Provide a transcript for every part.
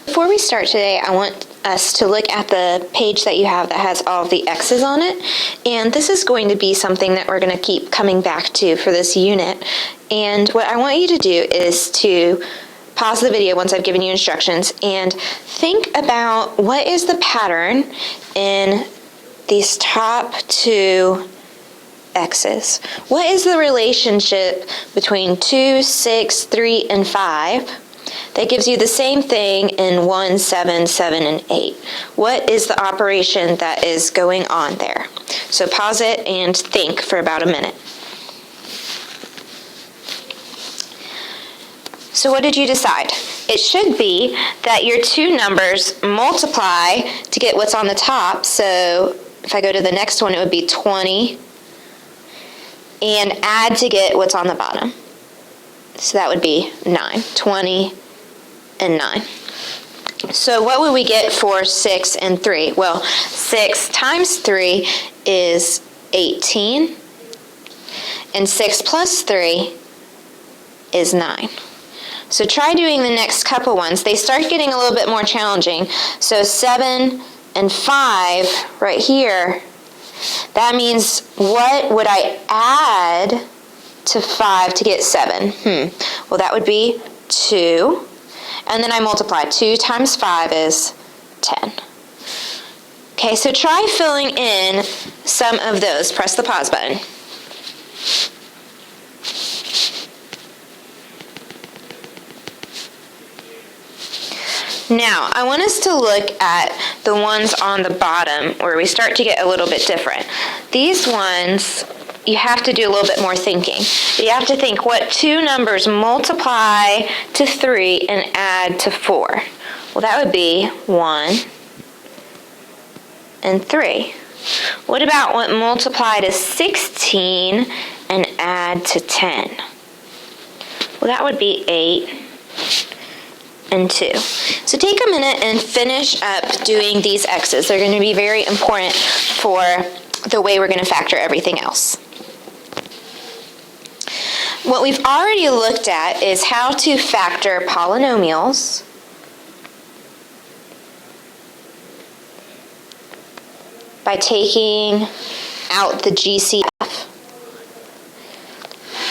Before we start today, I want us to look at the page that you have that has all of the X's on it. And this is going to be something that we're going to keep coming back to for this unit. And what I want you to do is to pause the video once I've given you instructions and think about what is the pattern in these top two X's. What is the relationship between 2, 6, 3, and 5 that gives you the same thing in 1, 7, 7, and 8? What is the operation that is going on there? So pause it and think for about a minute. So what did you decide? It should be that your two numbers multiply to get what's on the top. So if I go to the next one, it would be 20, and add to get what's on the bottom. So that would be 9. 20 and 9. So what would we get for 6 and 3? Well, 6 times 3 is 18, and 6 plus 3 is 9. So try doing the next couple ones. They start getting a little bit more challenging. So 7 and 5 right here, that means what would I add to 5 to get 7? Well, that would be 2. And then I multiply. 2 times 5 is 10. Okay, so try filling in some of those. Press the pause button. Now, I want us to look at the ones on the bottom where we start to get a little bit different. These ones, you have to do a little bit more thinking. You have to think what two numbers multiply to 3 and add to 4. Well, that would be 1 and 3. What about what multiply to 16 and add to 10? Well, that would be 8 and 2. So take a minute and finish up doing these X's. They're going to be very important for the way we're going to factor everything else. What we've already looked at is how to factor polynomials by taking out the GCF.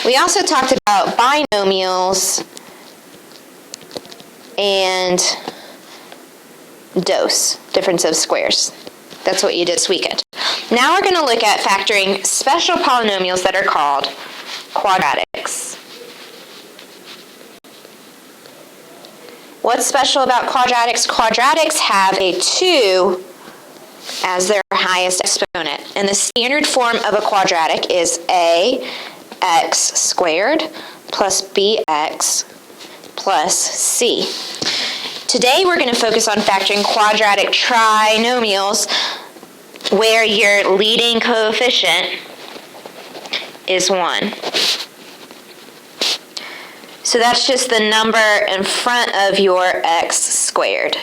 We also talked about binomials and DOS, difference of squares. That's what you did this weekend. Now we're going to look at factoring special polynomials that are called quadratics. What's special about quadratics? Quadratics have a 2 as their highest exponent. And the standard form of a quadratic is ax squared plus bx plus c. Today we're going to focus on factoring quadratic trinomials where your leading coefficient is 1. So that's just the number in front of your x squared.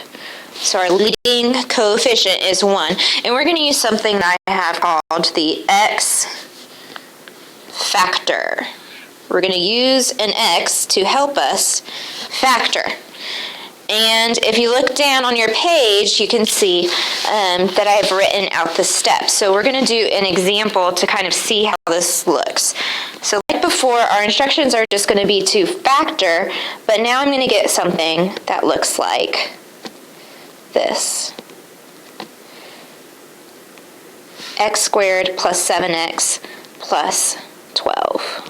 So our leading coefficient is 1. And we're going to use something that I have called the x factor. We're going to use an x to help us factor. And if you look down on your page, you can see that I have written out the steps. So we're going to do an example to kind of see how this looks. So like before, our instructions are just going to be to factor, but now I'm going to get something that looks like this. X squared plus 7x plus 12.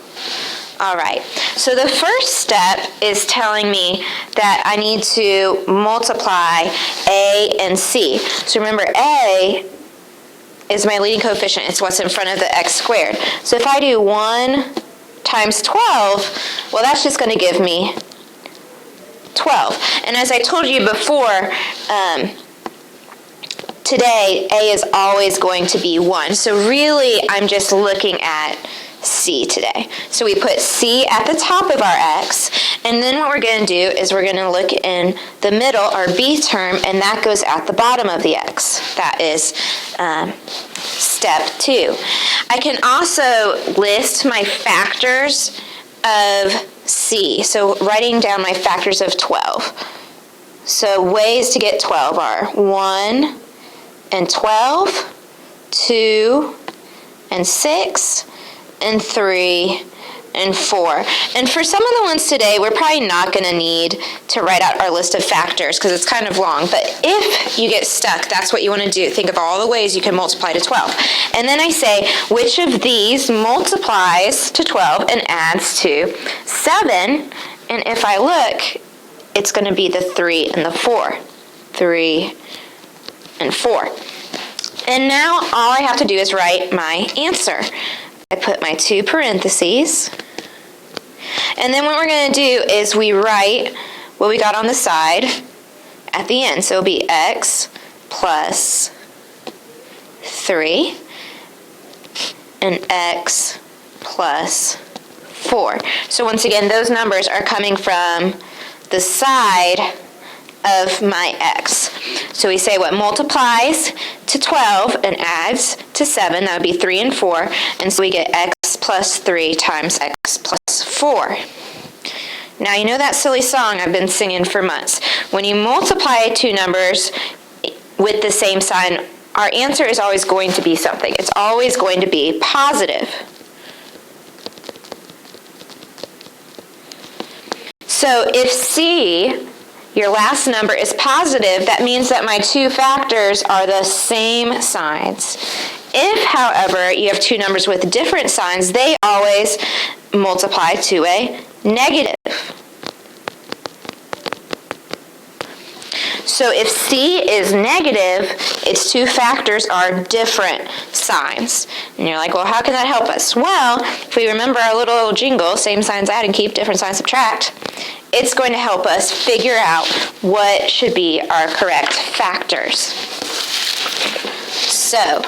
All right, so the first step is telling me that I need to multiply a and c. So remember, a is my leading coefficient. It's what's in front of the x squared. So if I do 1 times 12, well, that's just going to give me 12. And as I told you before, today, a is always going to be 1. So really, I'm just looking at c today. So we put c at the top of our x, and then what we're going to do is we're going to look in the middle, our b term, and that goes at the bottom of the x. That is step 2. I can also list my factors of c. So writing down my factors of 12. So ways to get 12 are 1 and 12, 2 and 6, and 3 and 4. And for some of the ones today, we're probably not going to need to write out our list of factors because it's kind of long. But if you get stuck, that's what you want to do. Think of all the ways you can multiply to 12. And then I say, which of these multiplies to 12 and adds to 7? And if I look, it's going to be the 3 and the 4. 3 and 4. And now all I have to do is write my answer. I put my 2 parentheses. And then what we're going to do is we write what we got on the side at the end. So it'll be x plus 3 and x plus 4. So once again, those numbers are coming from the side of my x. So we say what multiplies to 12 and adds to 7, that would be 3 and 4, and so we get x plus 3 times x plus 4. Now you know that silly song I've been singing for months. When you multiply two numbers with the same sign, our answer is always going to be something. It's always going to be positive. So if C, your last number, is positive, that means that my two factors are the same signs. If, however, you have two numbers with different signs, they always multiply to a negative. So if C is negative, its two factors are different signs. And you're like, well, how can that help us? Well, if we remember our little jingle, same signs add and keep, different signs subtract, it's going to help us figure out what should be our correct factors. So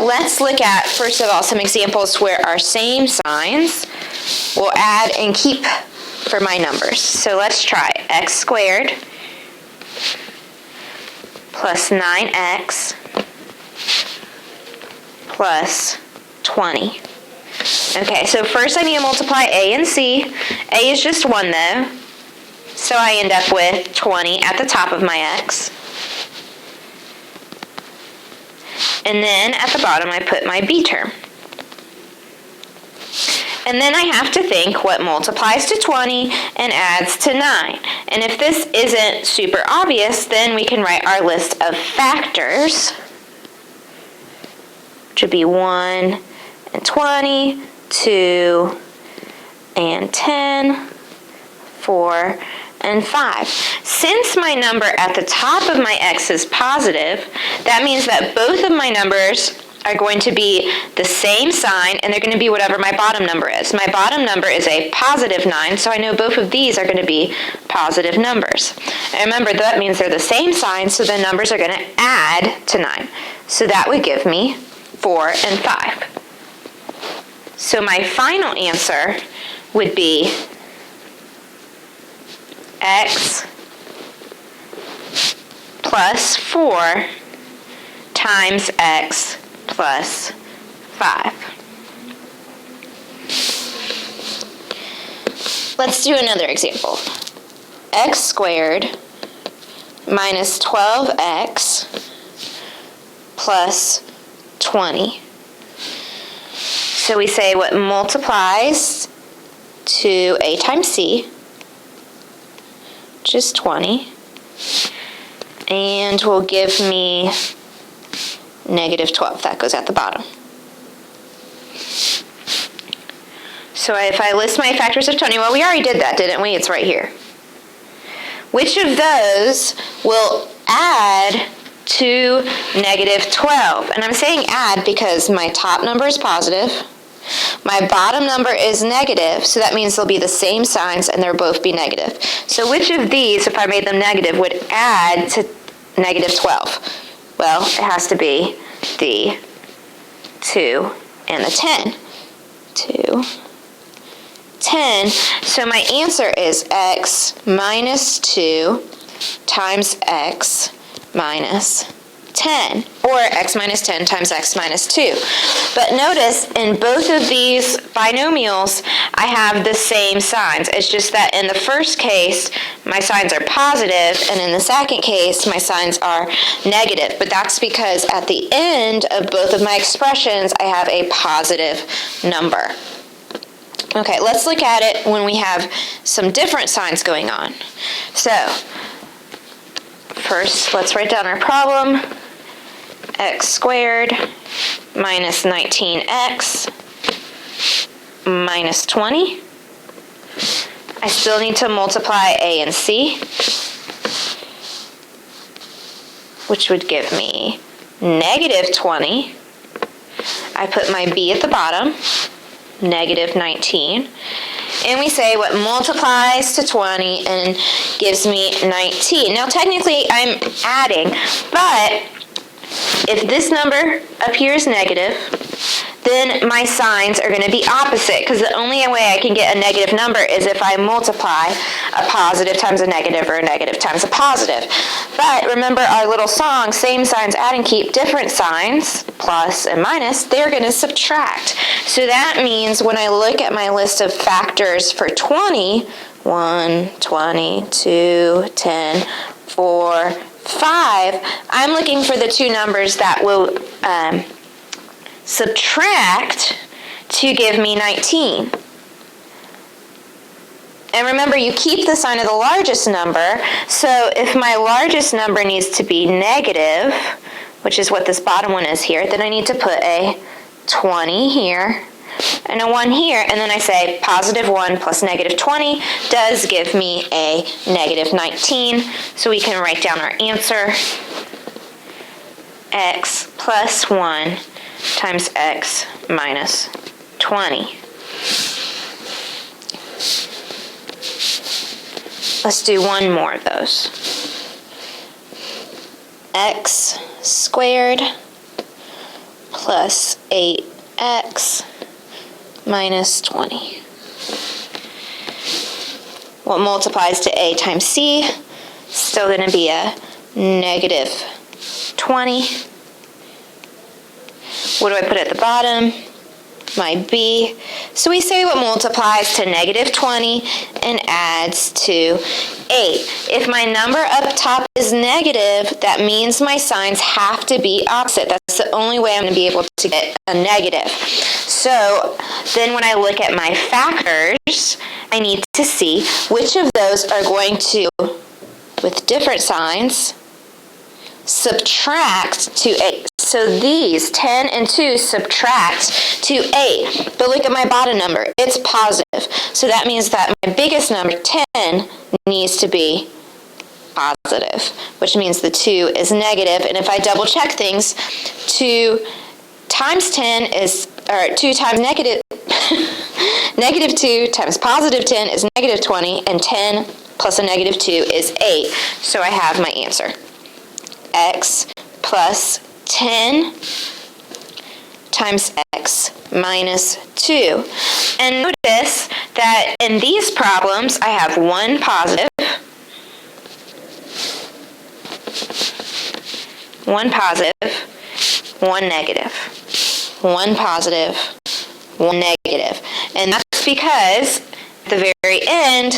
let's look at, first of all, some examples where our same signs will add and keep for my numbers. So let's try x squared plus 9x plus 20. Okay, so first I need to multiply a and c. A is just 1 though, so I end up with 20 at the top of my x. And then at the bottom I put my b term. And then I have to think what multiplies to 20 and adds to 9. And if this isn't super obvious, then we can write our list of factors, which would be 1 and 20, 2 and 10, 4 and 5. Since my number at the top of my x is positive, that means that both of my numbers are going to be the same sign, and they're going to be whatever my bottom number is. My bottom number is a positive 9, so I know both of these are going to be positive numbers. And remember, that means they're the same sign, so the numbers are going to add to 9. So that would give me 4 and 5. So my final answer would be x plus 4 times x plus 5. Let's do another example. X squared minus 12x plus 20. So we say what multiplies to a times c, which is 20, and will give me negative 12. That goes at the bottom. So if I list my factors of 20, well, we already did that, didn't we? It's right here. Which of those will add to negative 12? And I'm saying add because my top number is positive, my bottom number is negative, so that means they'll be the same signs and they'll both be negative. So which of these, if I made them negative, would add to negative 12? Well, it has to be the 2 and the 10. 2, 10. So my answer is x minus 2 times x minus 10, or x minus 10 times x minus 2. But notice in both of these binomials, I have the same signs. It's just that in the first case, my signs are positive, and in the second case, my signs are negative. But that's because at the end of both of my expressions, I have a positive number. Okay, let's look at it when we have some different signs going on. So, first, let's write down our problem. X squared minus 19x minus 20. I still need to multiply a and c, which would give me negative 20. I put my b at the bottom, negative 19. And we say what multiplies to 20 and gives me 19. Now technically I'm adding, but if this number appears negative, then my signs are going to be opposite, because the only way I can get a negative number is if I multiply a positive times a negative or a negative times a positive. But remember our little song, same signs add and keep, different signs, plus and minus, they're going to subtract. So that means when I look at my list of factors for 20, 1, 20, 2, 10, 4, 5, I'm looking for the two numbers that will subtract to give me 19. And remember, you keep the sign of the largest number, so if my largest number needs to be negative, which is what this bottom one is here, then I need to put a 20 here and a 1 here, and then I say positive 1 plus negative 20 does give me a negative 19, so we can write down our answer. X plus 1 times x minus 20. Let's do one more of those. X squared plus 8x minus 20. What multiplies to a times c? Still going to be a negative 20. What do I put at the bottom? My b. So we say what multiplies to negative 20 and adds to 8. If my number up top is negative, that means my signs have to be opposite. That's the only way I'm going to be able to get a negative. So then when I look at my factors, I need to see which of those are going to, with different signs, subtract to 8. So these, 10 and 2, subtract to 8. But look at my bottom number. It's positive. So that means that my biggest number, 10, needs to be positive, which means the 2 is negative. And if I double check things, 2 times 10 is, or 2 times negative, negative 2 times positive 10 is negative 20, and 10 plus a negative 2 is 8. So I have my answer. X plus 10 times x minus 2. And notice that in these problems, I have one positive, one negative, one positive, one negative. And that's because at the very end,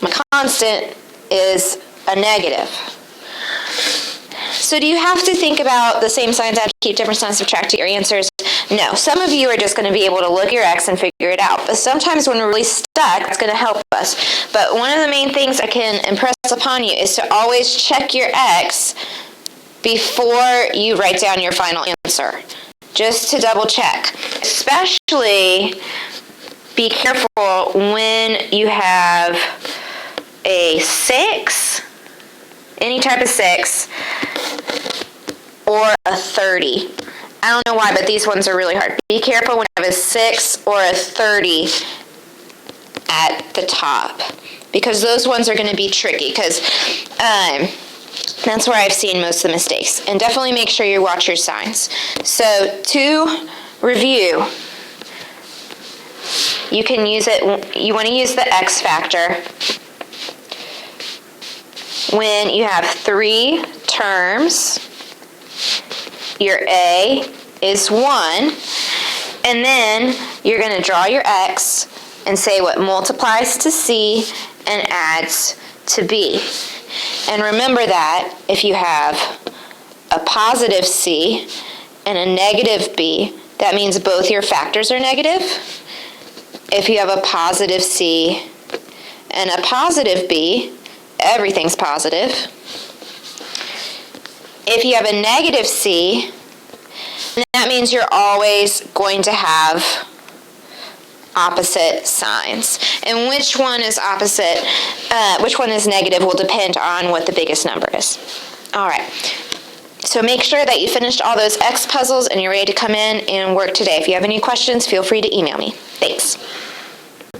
my constant is a negative. So do you have to think about the same signs add, keep, different signs subtract to your answers? No. Some of you are just going to be able to look at your x and figure it out. But sometimes when we're really stuck, it's going to help us. But one of the main things I can impress upon you is to always check your x before you write down your final answer, just to double check. Especially be careful when you have a 6, any type of 6, or a 30. I don't know why, but these ones are really hard. Be careful when you have a 6 or a 30 at the top, because those ones are going to be tricky, because that's where I've seen most of the mistakes. And definitely make sure you watch your signs. So to review, you can use it, you want to use the x factor when you have 3 terms. Your A is 1. And then you're going to draw your X and say what multiplies to C and adds to B. And remember that if you have a positive C and a negative B, that means both your factors are negative. If you have a positive C and a positive B, everything's positive. If you have a negative C, that means you're always going to have opposite signs. And which one is opposite, which one is negative will depend on what the biggest number is. All right. So make sure that you finished all those X puzzles and you're ready to come in and work today. If you have any questions, feel free to email me. Thanks.